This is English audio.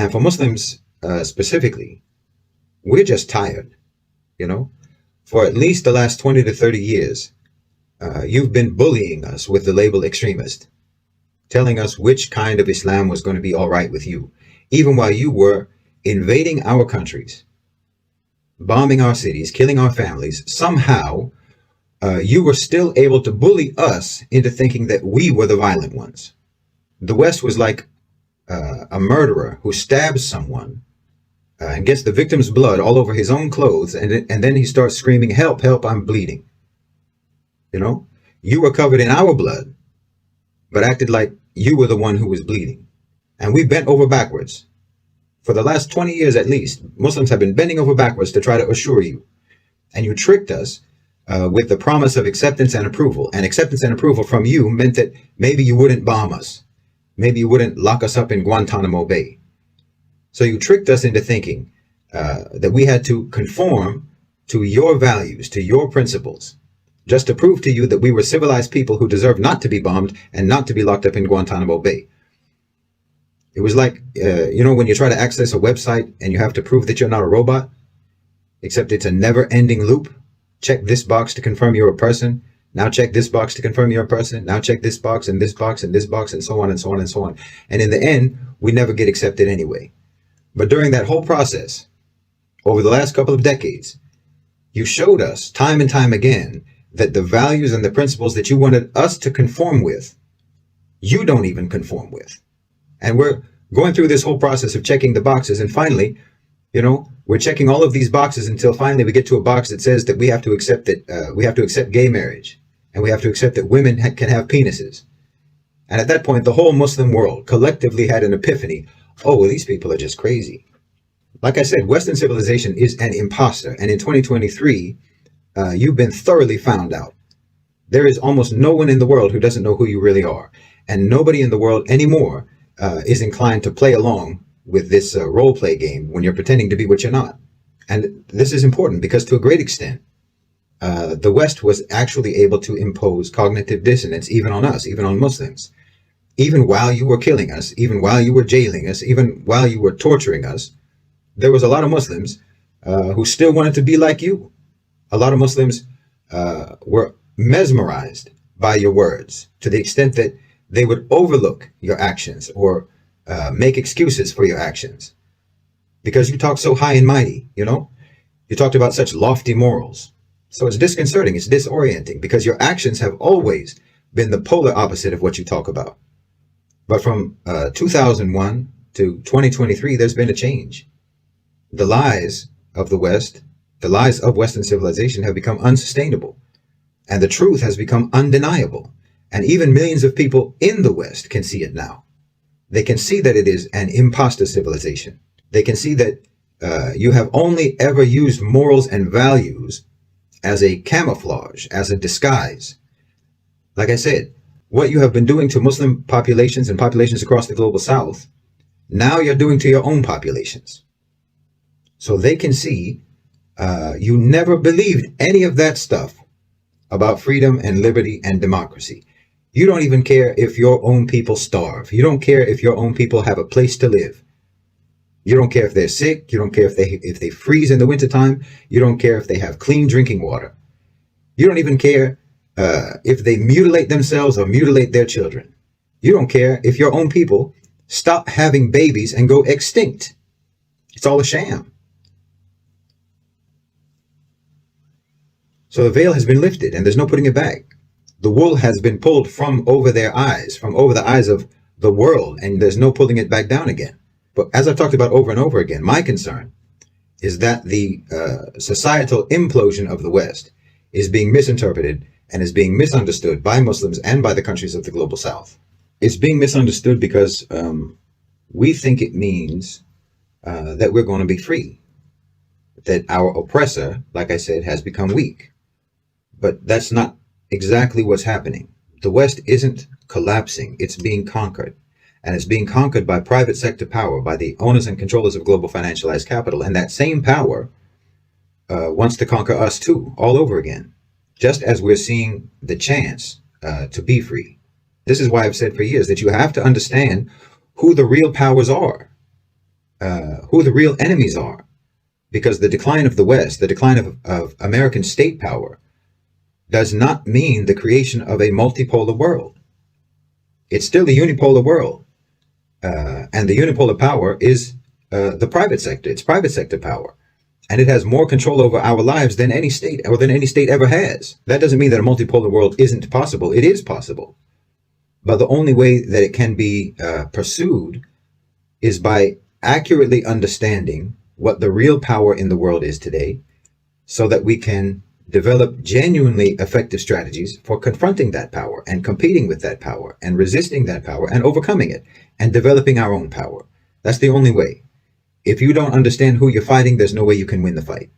And for Muslims specifically, we're just tired, you know? For at least the last 20 to 30 years, you've been bullying us with the label extremist, telling us which kind of Islam was going to be all right with you, even while you were invading our countries, bombing our cities, killing our families. Somehow, you were still able to bully us into thinking that we were the violent ones. The West was like a murderer who stabs someone and gets the victim's blood all over his own clothes, and then he starts screaming, "Help, help, I'm bleeding." You know, you were covered in our blood, but acted like you were the one who was bleeding. And we bent over backwards. For the last 20 years at least, Muslims have been bending over backwards to try to assure you. And you tricked us with the promise of acceptance and approval. And acceptance and approval from you meant that maybe you wouldn't bomb us. Maybe you wouldn't lock us up in Guantanamo Bay. So you tricked us into thinking that we had to conform to your values, to your principles, just to prove to you that we were civilized people who deserve not to be bombed and not to be locked up in Guantanamo Bay. It was like, when you try to access a website and you have to prove that you're not a robot, except it's a never-ending loop. Check this box to confirm you're a person. Now check this box to confirm you're a person. Now check this box and this box and this box and so on and so on and so on. And in the end, we never get accepted anyway. But during that whole process, over the last couple of decades, you showed us time and time again that the values and the principles that you wanted us to conform with, you don't even conform with. And we're going through this whole process of checking the boxes. And finally, we're checking all of these boxes until finally we get to a box that says that we have to accept gay marriage, and we have to accept that women can have penises. And at that point, the whole Muslim world collectively had an epiphany. Oh, well, these people are just crazy. Like I said, Western civilization is an imposter. And in 2023, you've been thoroughly found out. There is almost no one in the world who doesn't know who you really are. And nobody in the world anymore is inclined to play along with this role play game when you're pretending to be what you're not. And this is important because to a great extent, the West was actually able to impose cognitive dissonance even on us, even on Muslims. Even while you were killing us, even while you were jailing us, even while you were torturing us, there was a lot of Muslims who still wanted to be like you. A lot of Muslims were mesmerized by your words to the extent that they would overlook your actions or make excuses for your actions because you talked so high and mighty, You talked about such lofty morals. So it's disconcerting, it's disorienting because your actions have always been the polar opposite of what you talk about. But from 2001 to 2023, there's been a change. The lies of the West, the lies of Western civilization have become unsustainable, and the truth has become undeniable. And even millions of people in the West can see it now. They can see that it is an imposter civilization. They can see that you have only ever used morals and values as a camouflage, as a disguise. Like I said, what you have been doing to Muslim populations and populations across the global South, now you're doing to your own populations. So they can see you never believed any of that stuff about freedom and liberty and democracy. You don't even care if your own people starve. You don't care if your own people have a place to live. You don't care if they're sick. You don't care if they freeze in the wintertime. You don't care if they have clean drinking water. You don't even care if they mutilate themselves or mutilate their children. You don't care if your own people stop having babies and go extinct. It's all a sham. So the veil has been lifted and there's no putting it back. The wool has been pulled from over their eyes, from over the eyes of the world, and there's no pulling it back down again. But as I've talked about over and over again, my concern is that the societal implosion of the West is being misinterpreted and is being misunderstood by Muslims and by the countries of the global South. It's being misunderstood because we think it means that we're going to be free, that our oppressor, like I said, has become weak. But that's not exactly what's happening. The West isn't collapsing, it's being conquered. And it's being conquered by private sector power, by the owners and controllers of global financialized capital. And that same power wants to conquer us too, all over again, just as we're seeing the chance to be free. This is why I've said for years that you have to understand who the real powers are. who the real enemies are. Because the decline of the West, the decline of American state power, does not mean the creation of a multipolar world. It's still a unipolar world. And the unipolar power is the private sector. It's private sector power. And it has more control over our lives than any state or than any state ever has. That doesn't mean that a multipolar world isn't possible. It is possible. But the only way that it can be pursued is by accurately understanding what the real power in the world is today, so that we can develop genuinely effective strategies for confronting that power and competing with that power and resisting that power and overcoming it and developing our own power. That's the only way. If you don't understand who you're fighting, there's no way you can win the fight.